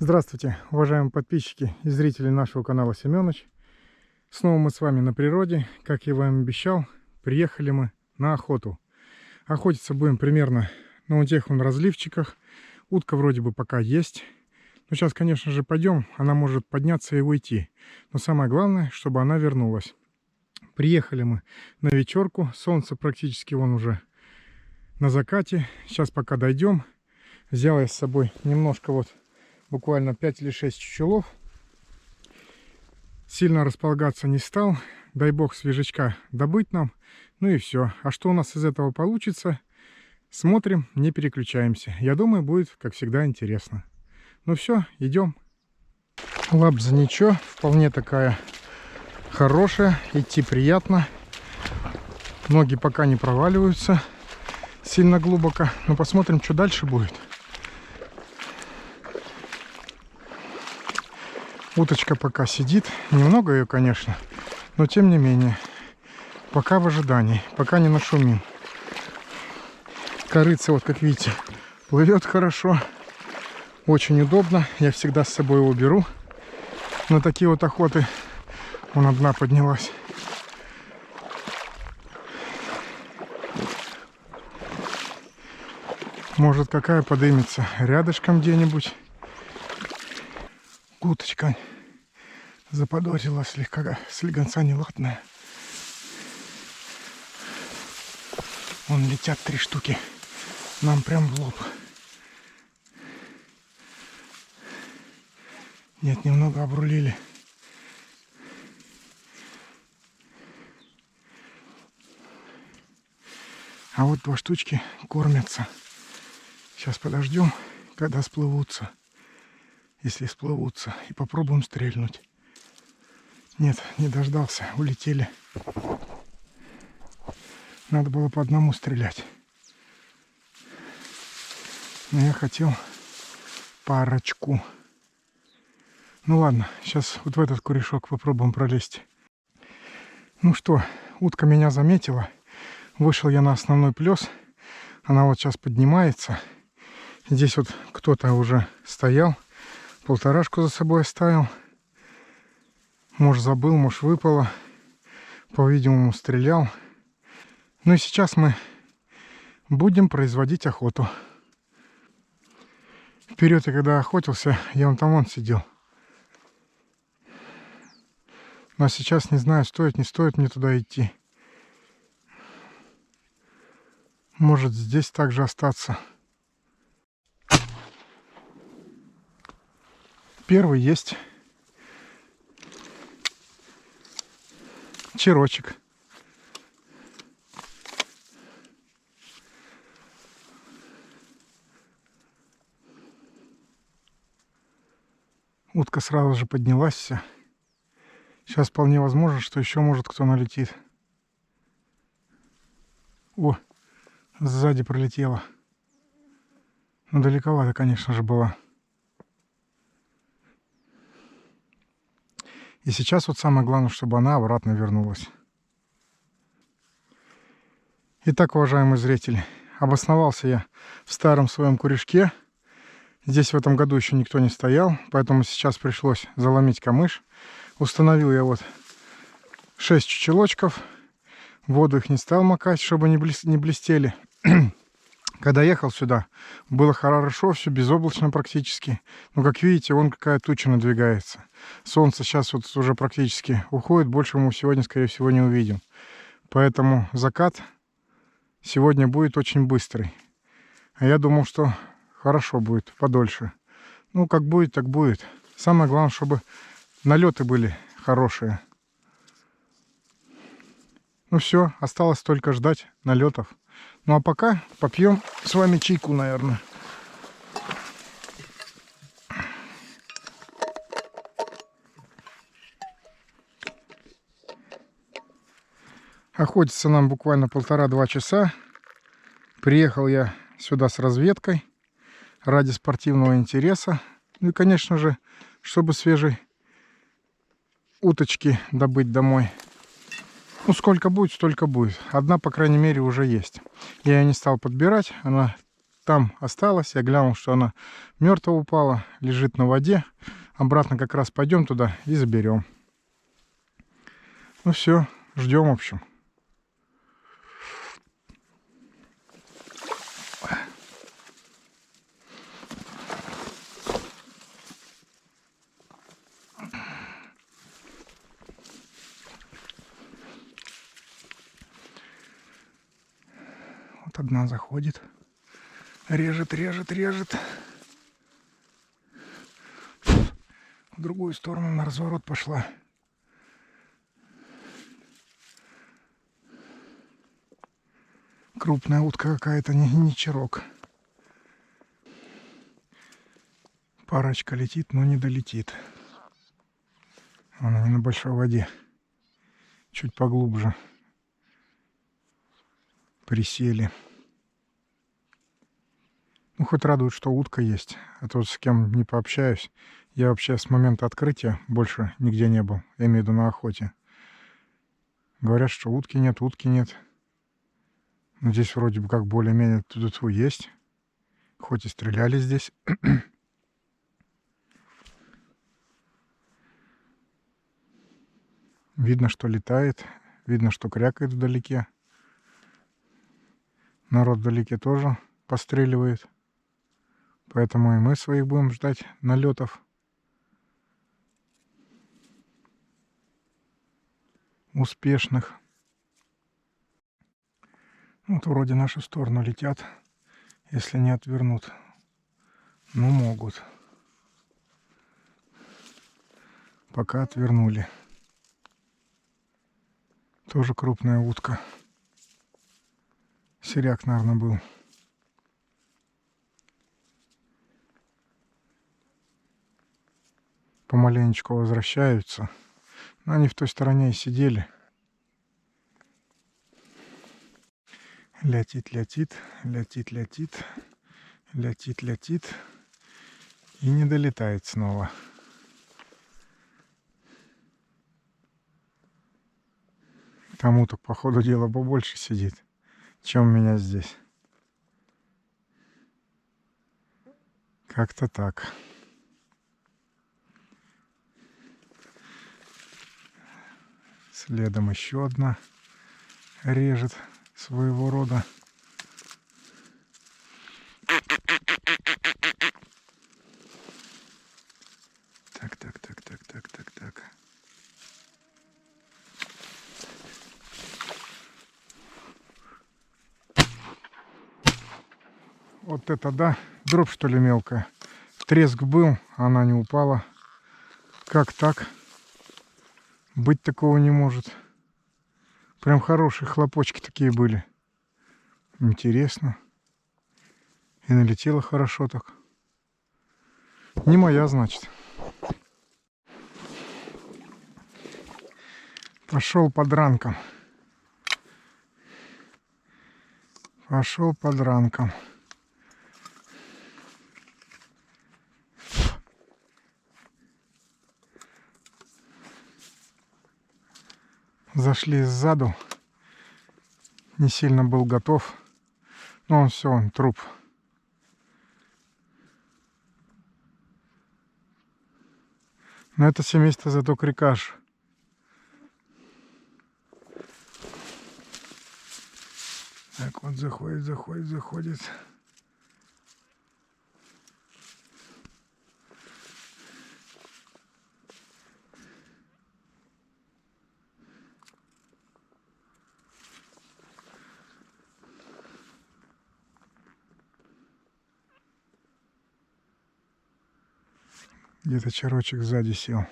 Здравствуйте, уважаемые подписчики и зрители нашего канала Семёныч. Снова мы с вами на природе. Как я вам обещал, приехали мы на охоту. Охотиться будем примерно на вот тех разливчиках. Утка вроде бы пока есть. Но сейчас, конечно же, пойдем. Она может подняться и уйти. Но самое главное, чтобы она вернулась. Приехали мы на вечерку. Солнце практически вон уже на закате. Сейчас пока дойдем. Взял я с собой немножко буквально 5 или 6 чучелов. Сильно располагаться не стал. Дай бог свежачка добыть нам. Ну и все. А что у нас из этого получится, смотрим, не переключаемся. Я думаю, будет, как всегда, интересно. Ну все, идем. Лабза ничего, вполне такая хорошая. Идти приятно. Ноги пока не проваливаются сильно глубоко. Но посмотрим, что дальше будет. Уточка пока сидит. Немного ее, конечно, но тем не менее. Пока в ожидании. Пока не нашумим. Корыца, вот как видите, плывет хорошо. Очень удобно. Я всегда с собой его беру. На такие вот охоты. Вон одна поднялась. Может, какая подымется рядышком где-нибудь. Уточка заподозрила слегонца неладная. Вон летят 3 штуки. Нам прям в лоб. Нет, немного обрулили. А вот 2 штучки кормятся. Сейчас подождем, когда сплывутся. Если сплывутся. И попробуем стрельнуть. Нет, не дождался. Улетели. Надо было по одному стрелять. Но я хотел парочку. Ну ладно, сейчас вот в этот курешок попробуем пролезть. Ну что, утка меня заметила. Вышел я на основной плес. Она вот сейчас поднимается. Здесь вот кто-то уже стоял. Полторашку за собой оставил. Может, забыл, может, выпало. По-видимому, стрелял. Ну и сейчас мы будем производить охоту. Вперед я когда охотился, я вон там сидел. Но сейчас не знаю, стоит, не стоит мне туда идти. Может, здесь также остаться. Первый есть. Черочек. Утка сразу же поднялась вся. Сейчас вполне возможно, что еще может кто налетит. О, сзади пролетела. Ну, далековато, конечно же, была. И сейчас вот самое главное, чтобы она обратно вернулась. Итак, уважаемые зрители, обосновался я в старом своем курешке. Здесь в этом году еще никто не стоял, поэтому сейчас пришлось заломить камыш. Установил я вот 6 чучелочков. Воду их не стал макать, чтобы не блестели. Когда ехал сюда, было хорошо, все безоблачно практически. Но, как видите, вон какая туча надвигается. Солнце сейчас вот уже практически уходит. Больше мы сегодня, скорее всего, не увидим. Поэтому закат сегодня будет очень быстрый. А я думал, что хорошо будет, подольше. Ну, как будет, так будет. Самое главное, чтобы налеты были хорошие. Ну все, осталось только ждать налетов. Ну а пока попьем с вами чайку, наверное. Охотиться нам буквально 1,5-2 часа. Приехал я сюда с разведкой ради спортивного интереса. Ну и, конечно же, чтобы свежей уточки добыть домой. Ну, сколько будет, столько будет. Одна, по крайней мере, уже есть. Я ее не стал подбирать. Она там осталась. Я глянул, что она мертво упала, лежит на воде. Обратно как раз пойдем туда и заберем. Ну все, ждем, в общем. Вот одна заходит. Режет, режет, режет. В другую сторону на разворот пошла. Крупная утка какая-то, не черок. Парочка летит, но не долетит. Она не на большой воде. Чуть поглубже. Присели. Ну, хоть радует, что утка есть. А то с кем не пообщаюсь. Я вообще с момента открытия больше нигде не был. Я имею в виду на охоте. Говорят, что утки нет. Но здесь вроде бы как более-менее тут есть. Хоть и стреляли здесь. Видно, что летает. Видно, что крякает вдалеке. Народ вдалеке тоже постреливает. Поэтому и мы своих будем ждать налетов. Успешных. Вот вроде в нашу сторону летят. Если не отвернут. Ну, могут. Пока отвернули. Тоже крупная утка. Серяк, наверное, был. Помаленечку возвращаются. Но они в той стороне и сидели. Летит, летит, летит, летит, летит, летит. И не долетает снова. Там уток, по ходу дела, побольше сидит, чем у меня здесь. Как-то так. Следом еще одна режет своего рода. Так. Вот это да, дробь что ли мелкая. Треск был, она не упала. Как так? Быть такого не может. Прям хорошие хлопочки такие были. Интересно. И налетела хорошо так. Не моя, значит. Пошел под ранком. Пошел под ранком. Зашли сзаду. Не сильно был готов. Но он все, он труп. Но это семейство зато крикаш. Так вот заходит. Где-то черочек сзади сел.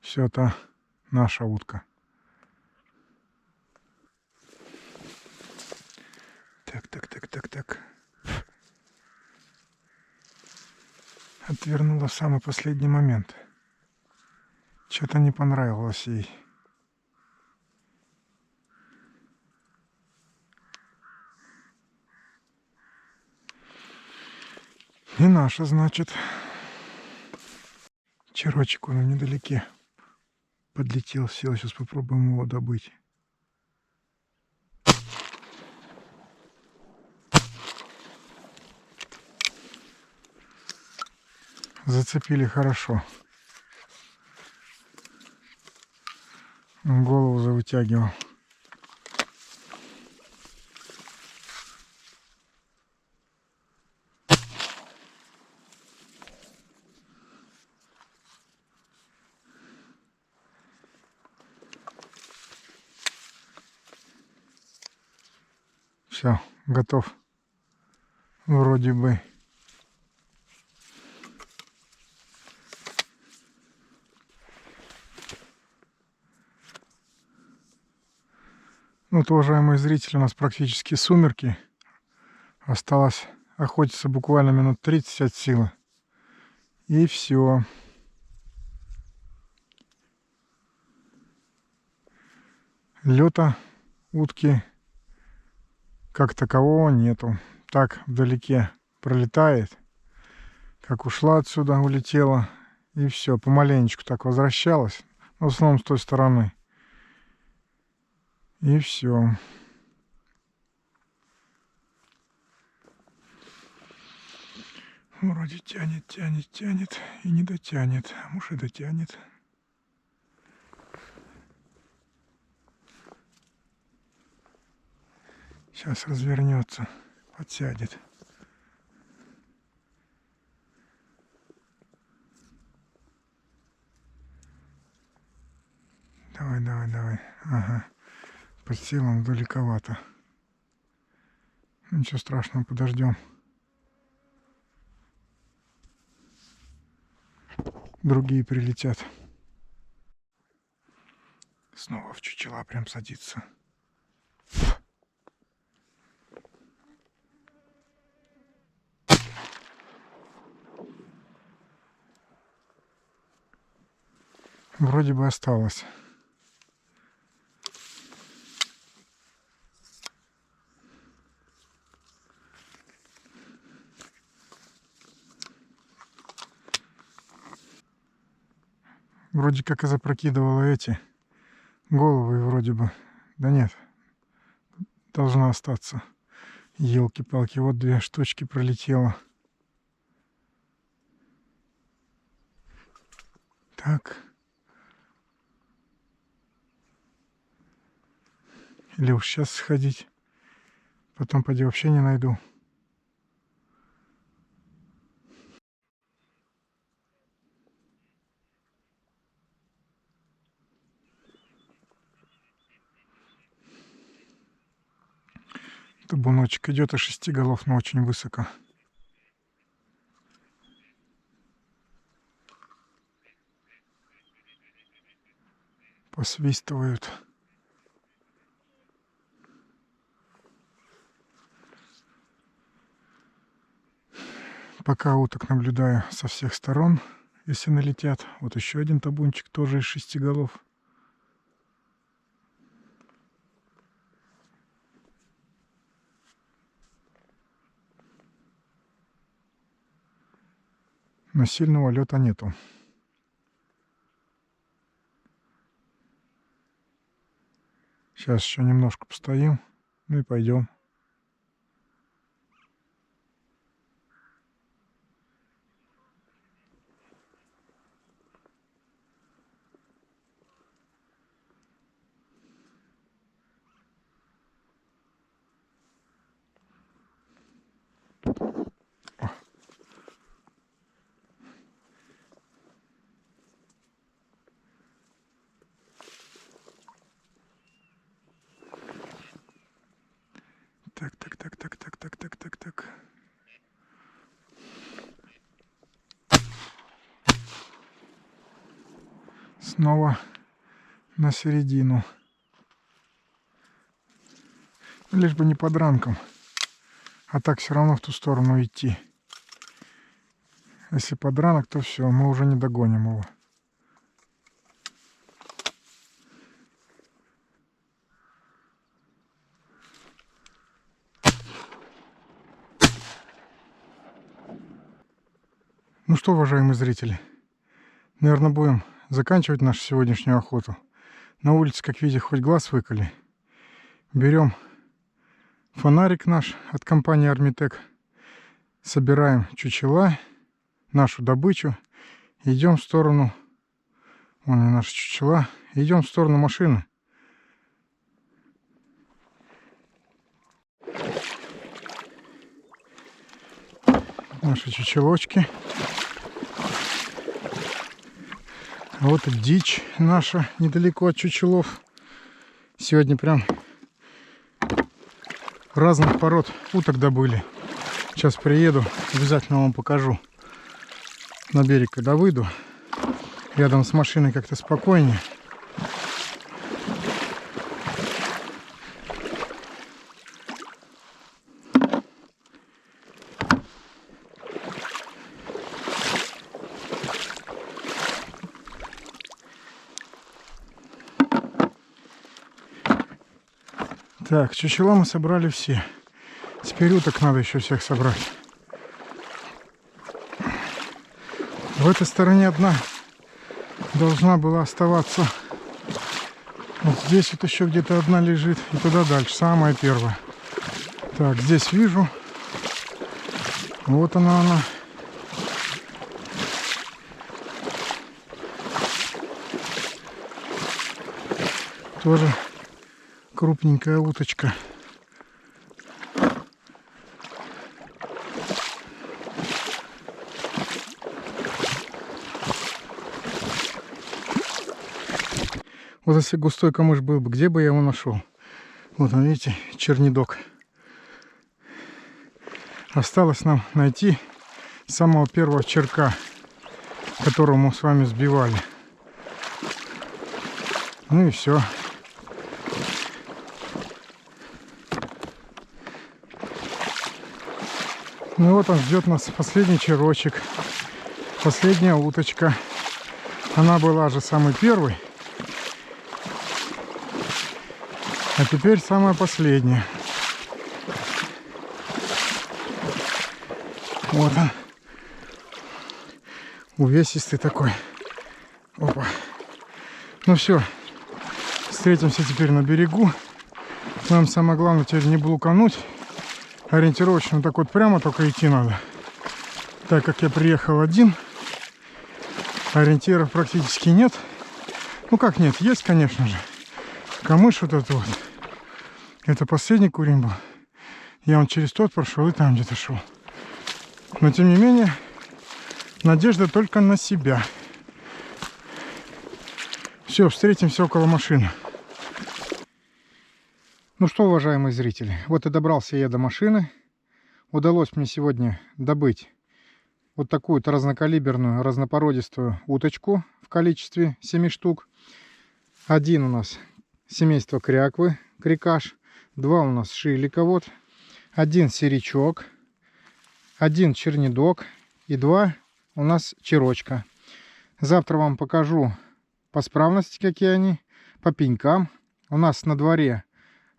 Все это наша утка. Так. Отвернула в самый последний момент. Что-то не понравилось ей. Не наша, значит. Черочек он недалеке. Подлетел, сел. Сейчас попробуем его добыть. Зацепили хорошо. Голову завытягивал. Все, готов. Вроде бы. Вот, уважаемые зрители, у нас практически сумерки. Осталось охотиться буквально минут 30 от силы. И все. Лёта утки как такового нету. Так вдалеке пролетает, как ушла отсюда, улетела, и все, помаленечку так возвращалась, в основном с той стороны. И все. Вроде тянет, тянет, тянет и не дотянет, а может и дотянет. Сейчас развернется, подсядет. Давай, давай, давай. Ага. Подсел он далековато. Ничего страшного, подождем. Другие прилетят. Снова в чучела прям садится. Вроде бы осталось. Вроде как и запрокидывала эти головы, вроде бы. Да нет, должна остаться. Елки-палки, вот 2 штучки пролетело. Так. Или уж сейчас сходить. Потом пойди вообще не найду. Табуночек идет и 6 голов, но очень высоко. Посвистывают. Пока уток наблюдаю со всех сторон, если налетят. Вот еще один табунчик, тоже из 6 голов. Но сильного лета нету. Сейчас еще немножко постоим, ну и пойдем. Так. Снова на середину. Лишь бы не под ранком. А так все равно в ту сторону идти. Если под ранок, то все, мы уже не догоним его. Ну что, уважаемые зрители, наверное, будем заканчивать нашу сегодняшнюю охоту. На улице, как видите, хоть глаз выколи. Берем фонарик наш от компании Армитек, собираем чучела, нашу добычу. Идем в сторону, вон и наша чучела, идем в сторону машины. Наши чучелочки. А вот и дичь наша недалеко от чучелов. Сегодня прям разных пород уток добыли. Сейчас приеду, обязательно вам покажу. На берег, когда выйду, рядом с машиной как-то спокойнее. Так, чучела мы собрали все. Теперь уток надо еще всех собрать. В этой стороне одна должна была оставаться. Вот здесь вот еще где-то одна лежит. И туда дальше, самая первая. Так, здесь вижу. Вот она. Тоже крупненькая уточка. Вот если густой камыш был бы, где бы я его нашел? Вот он, видите, чернидок. Осталось нам найти самого первого черка, которого мы с вами сбивали. Ну и все. Ну вот он ждет нас, последний черочек, последняя уточка. Она была же самый первый. А теперь самая последняя. Вот он. Увесистый такой. Опа. Ну все. Встретимся теперь на берегу. Нам самое главное теперь не блукануть. Ориентировочно так вот прямо только идти надо. Так как я приехал один. Ориентиров практически нет. Ну как нет? Есть, конечно же. Камыш вот этот вот. Это последний курень был. Я он через тот прошел и там где-то шел. Но тем не менее, надежда только на себя. Все, встретимся около машины. Ну что, уважаемые зрители, вот и добрался я до машины. Удалось мне сегодня добыть вот такую-то разнокалиберную, разнопородистую уточку в количестве 7 штук. Один у нас семейство кряквы, крикаш. 2 у нас шилика, вот. 1 серичок. 1 чернидок. И 2 у нас черочка. Завтра вам покажу по справности, какие они. По пенькам. У нас на дворе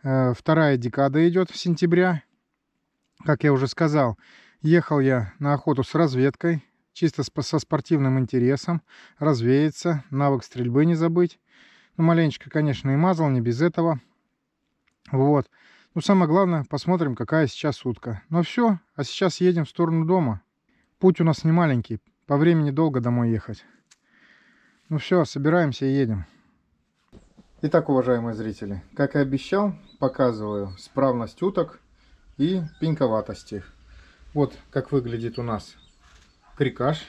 вторая декада идет, сентября. Как я уже сказал, ехал я на охоту с разведкой. Чисто со спортивным интересом. Развеяться, навык стрельбы не забыть. Ну, маленечко, конечно, и мазал, не без этого. Вот. Ну, самое главное, посмотрим, какая сейчас утка. Ну все, а сейчас едем в сторону дома. Путь у нас не маленький, по времени долго домой ехать. Ну все, собираемся и едем. Итак, уважаемые зрители, как и обещал, показываю справность уток и пеньковатость их. Вот как выглядит у нас крикаш.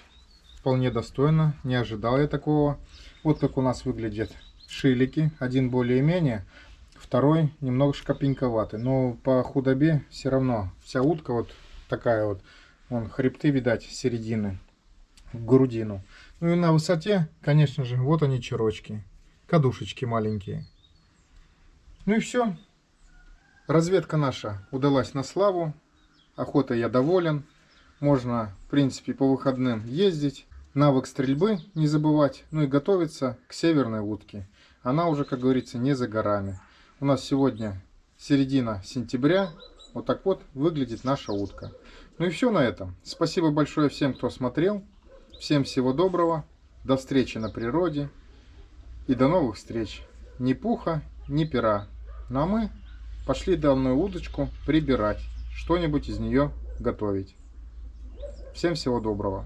Вполне достойно, не ожидал я такого. Вот как у нас выглядят шилики. Один более-менее, второй немножко пеньковатый. Но по худобе все равно вся утка вот такая вот. Вон хребты, видать, с середины в грудину. Ну и на высоте, конечно же, вот они черочки. Кадушечки маленькие. Ну и все. Разведка наша удалась на славу. Охотой я доволен. Можно, в принципе, по выходным ездить. Навык стрельбы не забывать. Ну и готовиться к северной утке. Она уже, как говорится, не за горами. У нас сегодня середина сентября. Вот так вот выглядит наша утка. Ну и все на этом. Спасибо большое всем, кто смотрел. Всем всего доброго. До встречи на природе. И до новых встреч. Ни пуха, ни пера. Ну а мы пошли данную удочку прибирать. Что-нибудь из нее готовить. Всем всего доброго.